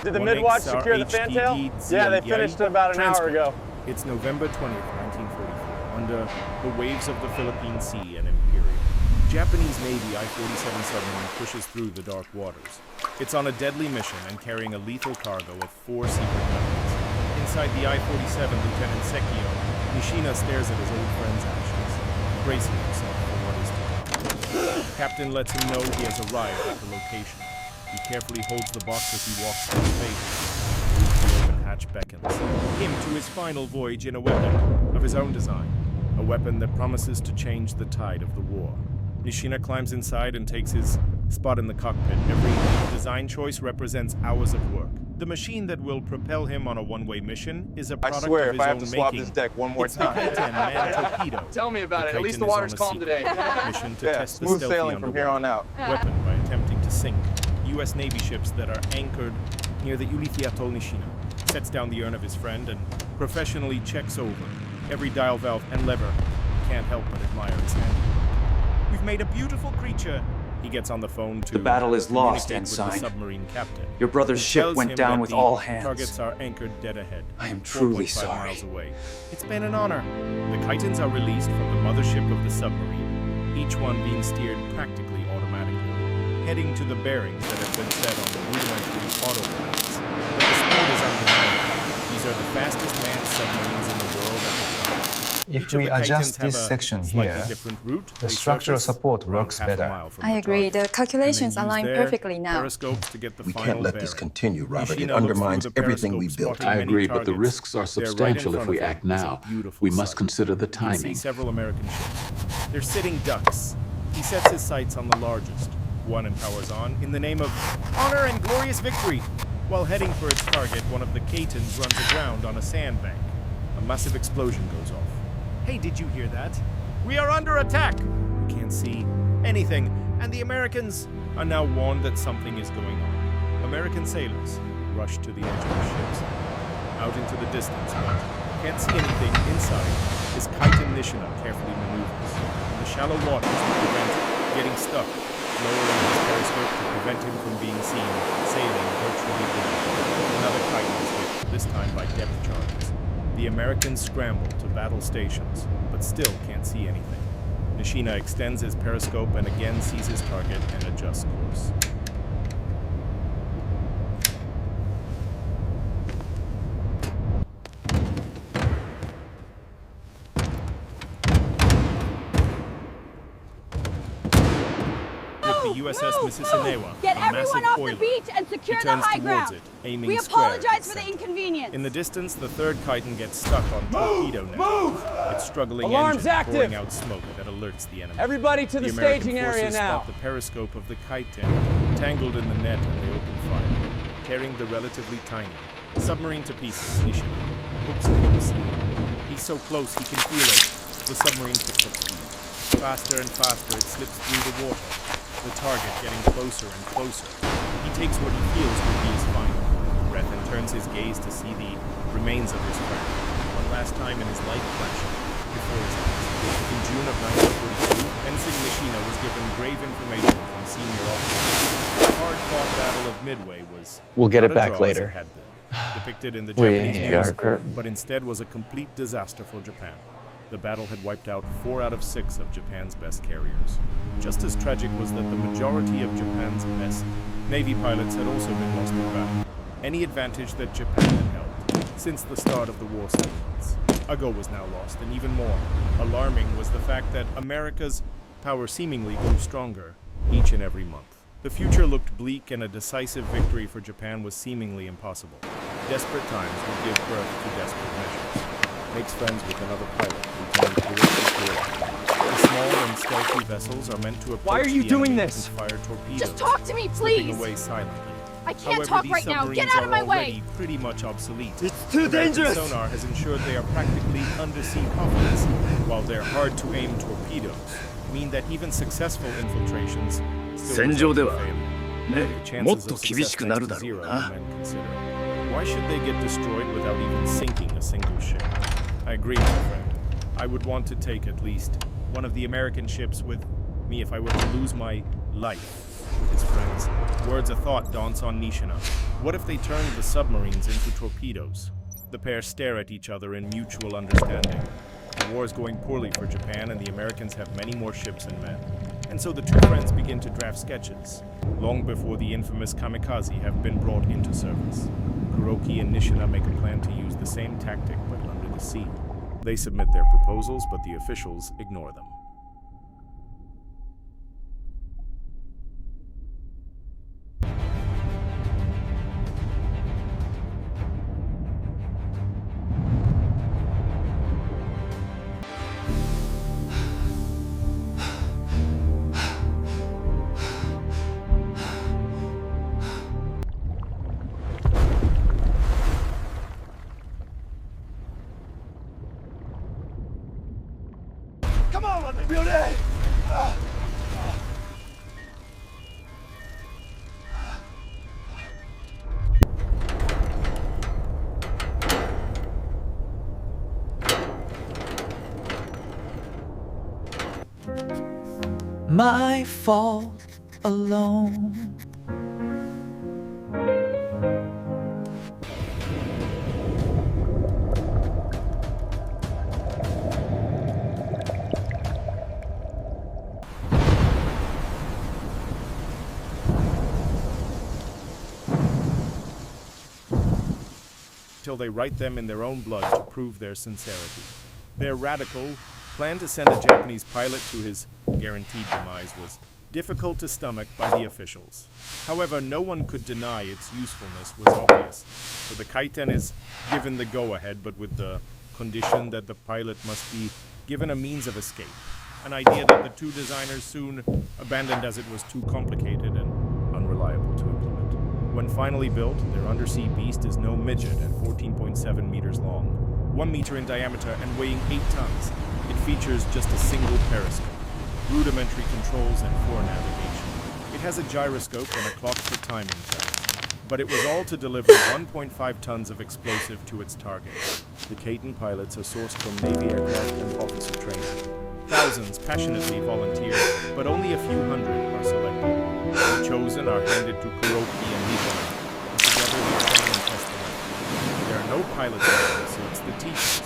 Did the midwatch secure the fantail? Yeah, they finished it about an hour ago. It's November 20th, 1944, under the waves of the Philippine Sea and Imperial. Japanese Navy I-47 submarine pushes through the dark waters. It's on a deadly mission and carrying a lethal cargo of 4 secret weapons. Inside the I-47, Lieutenant Sekio, Nishina stares at his old friend's ashes, bracing himself for what is to come. Captain lets him know he has arrived at the location. He carefully holds the box as he walks to his face. The open hatch beckons him to his final voyage in a weapon of his own design, a weapon that promises to change the tide of the war. Nishina climbs inside and takes his spot in the cockpit. Every design choice represents hours of work. The machine that will propel him on a one-way mission is a product I swear, of his if I have own to swap making. this deck one more It's time. the Kaiten man Torpedo. Tell me about it. At least the Kaiten is water's on a calm secret today. mission to Yeah, test the smooth stealthy sailing from here on out. weapon by attempting to sink U.S. Navy ships that are anchored near the Ulithi Atoll. Nishina sets down the urn of his friend and professionally checks over every dial valve and lever. Can't help but admire his hand. We've made a beautiful creature. He gets on the phone to The battle is lost, communicate with the Ensign. submarine captain. Your brother's He ship tells went him down that with the all hands. Targets are anchored dead ahead. I am truly 4.5 sorry. miles away. It's been an honor. The Kaitens are released from the mothership of the submarine, each one being steered practically automatically, heading to the bearings that have been set on the rudimentary autopilots. But the speed is undeniable. These are the fastest manned submarines in the world at the time. If Each of we the adjust Kaitens have this a section slightly here, different route. the They structural surface support around works half a better. mile from I the agree. target, The calculations and then align use their perfectly now. periscopes to get the We final can't let this bearing. continue, Robert. It Nishina looks undermines through the everything we periscope, built. spotting I many agree, but the targets. risks are They're right in substantial front if we of him. act It's a now. beautiful We must sight. consider the You can see timing. several American ships. They're sitting ducks. He sets his sights on the largest, one and powers on, in the name of honor and glorious victory. While heading for its target, one of the Kaitens runs aground on a sandbank. A massive explosion goes off. Hey, did you hear that? We are under attack! We can't see anything, and the Americans are now warned that something is going on. American sailors rush to the edge of the ships, out into the distance, but can't see anything inside as Kaiten Nishina carefully maneuvers. The shallow waters to prevent getting stuck, lowering his periscope to prevent him from being seen, sailing virtually blind. Another Kaiten is hit, this time by depth charges. The Americans scramble to battle stations, but still can't see anything. Nishina extends his periscope and again sees his target and adjusts course. The USS Mississauga, Get a everyone massive off oiler. the beach and secure He the turns high towards ground. it, aiming We square at apologize its for the center. inconvenience. In the distance, the third Kaiten gets stuck on Torpedo now. Its struggling Alarms engine active. pouring out smoke that alerts the enemy. Everybody to the American staging area forces now. spot the periscope of the Kaiten, tangled in the net, and they open fire, tearing the relatively tiny submarine to pieces. Nishina hooks it in the sea. He's so close he can feel it. The submarine picks up speed. Faster and faster, it slips through the water. The target getting closer and closer. He takes what he feels will be his final breath and turns his gaze to see the remains of his friend. One last time in his life flashing before his eyes. In June of 1942, Ensign Nishina was given grave information from senior officers. The hard-fought Battle of Midway was We'll get it not a back draw as later. it had been, depicted in the We Japanese are news, curtain. but instead was a complete disaster for Japan. The battle had wiped out 4 out of 6 of Japan's best carriers. Just as tragic was that the majority of Japan's best Navy pilots had also been lost in battle. Any advantage that Japan had held since the start of the war 7 months ago was now lost, and even more alarming was the fact that America's power seemingly grew stronger each and every month. The future looked bleak, and a decisive victory for Japan was seemingly impossible. Desperate times would give birth to desperate measures. Makes friends with another pilot, Lieutenant Kuroki. The small and stealthy vessels are meant to approach Why are you the doing enemy this? and fire torpedoes, Just talk to me, slipping please. away silently. I can't However, talk these right now. Get submarines out of my are way. already pretty much obsolete. It's too American dangerous. Sonar has ensured they are practically undersea puffins, while their hard-to-aim torpedoes mean that even successful infiltrations still result in failure. The chances of success next to zero, men consider. Why should they get destroyed without even sinking a single ship? I agree, my friend. I would want to take at least one of the American ships with me if I were to lose my life with his friends. Words of thought dance on Nishina. What if they turned the submarines into torpedoes? The pair stare at each other in mutual understanding. The war is going poorly for Japan, and the Americans have many more ships and men. And so the two friends begin to draft sketches, long before the infamous kamikaze have been brought into service. Kuroki and Nishina make a plan to use the same tactic, but under the sea. They submit their proposals, but the officials ignore them. Come on, let me build it! My fault alone. Till they write them in their own blood to prove their sincerity. Their radical plan to send a Japanese pilot to his guaranteed demise was difficult to stomach by the officials. However, no one could deny its usefulness was obvious. So the Kaiten is given the go-ahead, but with the condition that the pilot must be given a means of escape. An idea that the two designers soon abandoned as it was too complicated and unreliable to implement. When finally built, their undersea beast is no midget at 14.7 meters long, 1 meter in diameter and weighing 8 tons. It features just a single periscope, rudimentary controls and fore navigation. It has a gyroscope and a clock for timing tracks, but it was all to deliver 1.5 tons of explosive to its target. The Kaiten pilots are sourced from Navy aircraft and officer training. Thousands passionately volunteer, but only a few hundred are selected. The chosen are handed to Kuroki and Nishina, and together they train and test the weapons. There are no pilots in so it's the teachers.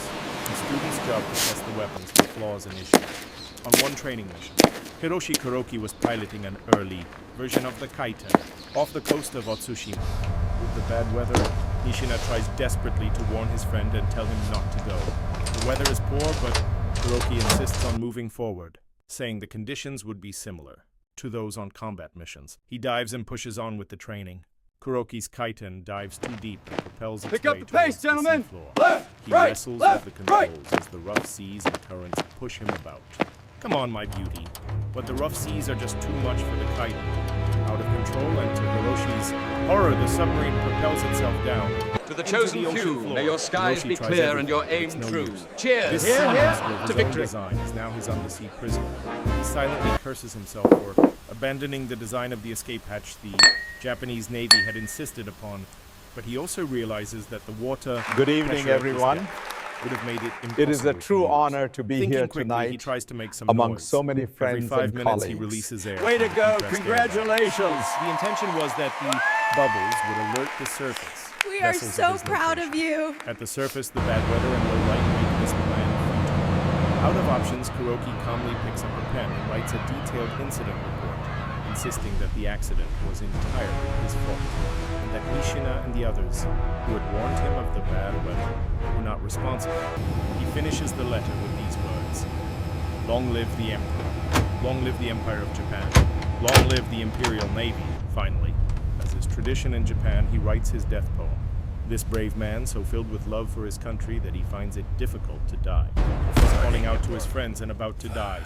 The students' job to test the weapons for flaws and issues. On one training mission, Hiroshi Kuroki was piloting an early version of the Kaiten off the coast of Otsushima. With the bad weather, Nishina tries desperately to warn his friend and tell him not to go. The weather is poor, but Kuroki insists on moving forward, saying the conditions would be similar to those on combat missions. He dives and pushes on with the training. Kuroki's Kaiten dives too deep and propels its Pick way up the pace, towards gentlemen! the seafloor. Left, He right, wrestles left, with the controls right. as the rough seas and currents push him about. Come on, my beauty. But the rough seas are just too much for the Kaiten. Out of control, and to Hiroshi's horror, the submarine propels itself down. To the into chosen the ocean few, floor. may your skies Hiroshi be tries clear everything, and your but aim it's no true. use. Cheers! This Here, here, seaman's with to his own victory. design is now his undersea prison. He silently curses himself for abandoning the design of the escape hatch the Japanese Navy had insisted upon, but he also realizes that the water Good evening, pressure of this everyone. depth would have made it impossible It is a to true use. honor to be Thinking here quickly, tonight he tries to make some among noise. so many Every friends 5 and minutes colleagues. he releases air. Way to from the go! compressed air bag. Congratulations! The intention was that the bubbles would alert the surface. We are vessels of so his proud location. of you. At the surface, the bad weather and low light make this plan futile. Out of options, Kuroki calmly picks up a pen and writes a detailed incident report, insisting that the accident was entirely his fault, and that Nishina and the others, who had warned him of the bad weather, were not responsible. He finishes the letter with these words: "Long live the Emperor. Long live the Empire of Japan. Long live the Imperial Navy." Finally, as is tradition in Japan, he writes his death poem. This brave man, so filled with love for his country that he finds it difficult to die. He's calling out to his friends and about to die.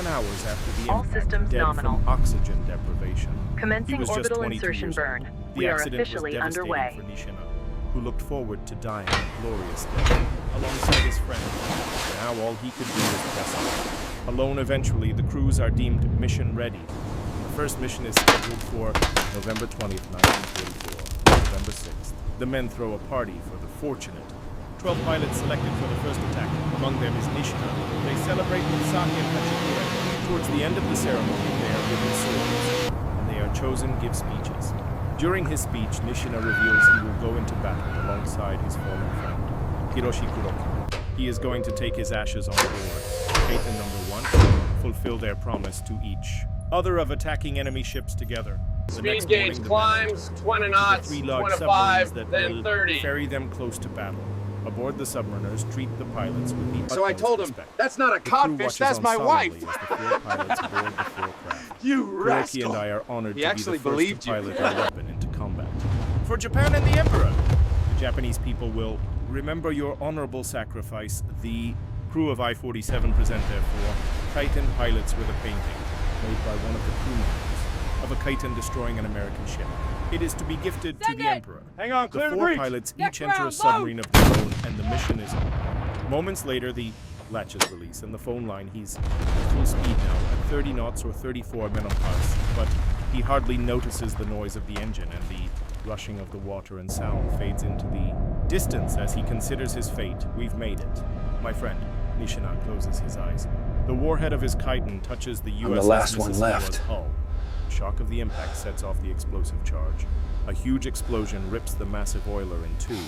Hours after the All impact, systems dead nominal. from oxygen deprivation. Commencing He was just orbital 22 insertion years old. burn. The We are accident was officially devastating underway. for Nishina. who looked forward to dying a glorious death alongside his friend. Now all he could do was press on. Alone eventually, the crews are deemed mission ready. The first mission is scheduled for November 20th, 1944, November 6th. The men throw a party for the fortunate. 12 pilots selected for the first attack. Among them is Nishina. They celebrate with sake and hachikura. Towards the end of the ceremony, they are given swords, and they are chosen give speeches. During his speech, Nishina reveals he will go into battle alongside his fallen friend, Hiroshi Kuroki. He is going to take his ashes on board. Kaiten number 1 fulfill their promise to each other of attacking enemy ships together. Speed gauge climbs, 20 knots, 25, then 30. Ferry them close to battle. Aboard the submariners, treat the pilots with the So I told him, respect. that's not a The crew codfish, watches that's on my solemnly wife. as the 4 pilots board the 4 craft. You Kuroki rascal. and I are honored He to be actually the first believed to you. pilot our weapon into combat. For Japan and the Emperor, the Japanese people will remember your honorable sacrifice. The crew of I-47 present, therefore, Kaiten pilots with a painting made by one of the crew members of a Kaiten destroying an American ship. It is to be gifted to the Emperor. Hang on, clear The the 4 breach. pilots Get each enter a ground, submarine of their own, and the mission is on. Moments later, the latches release, and the phone line. He's at full speed now, at 30 knots or 34 menopause, but he hardly notices the noise of the engine, and the rushing of the water and sound fades into the distance as he considers his fate. We've made it. My friend, Nishina closes his eyes. The warhead of his Kaiten touches the USS last one Mississauga's left. hull. The shock of the impact sets off the explosive charge. A huge explosion rips the massive oiler in two,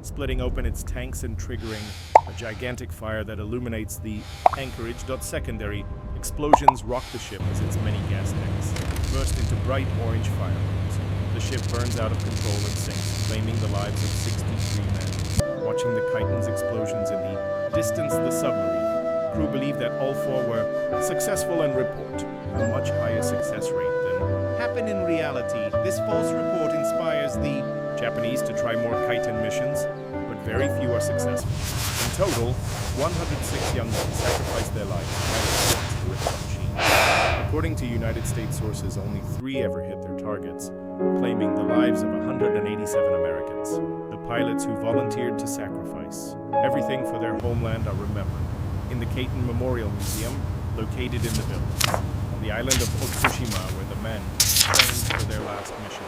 splitting open its tanks and triggering a gigantic fire that illuminates the anchorage. Secondary explosions rock the ship as its many gas tanks burst into bright orange fireworks. The ship burns out of control and sinks, claiming the lives of 63 men. Watching the Kaiten's explosions in the distance, the submarine crew believe that all 4 were successful and report a much higher success rate than happened in reality. This false report inspires the Japanese to try more Kaiten missions, but very few are successful. In total, 106 young men sacrificed their lives to the machine. According to United States sources, only 3 ever hit their targets, claiming the lives of 187 Americans. The pilots who volunteered to sacrifice everything for their homeland are remembered in the Kaiten Memorial Museum, located in the village, on the island of Otsushima, where the men trained for their last mission.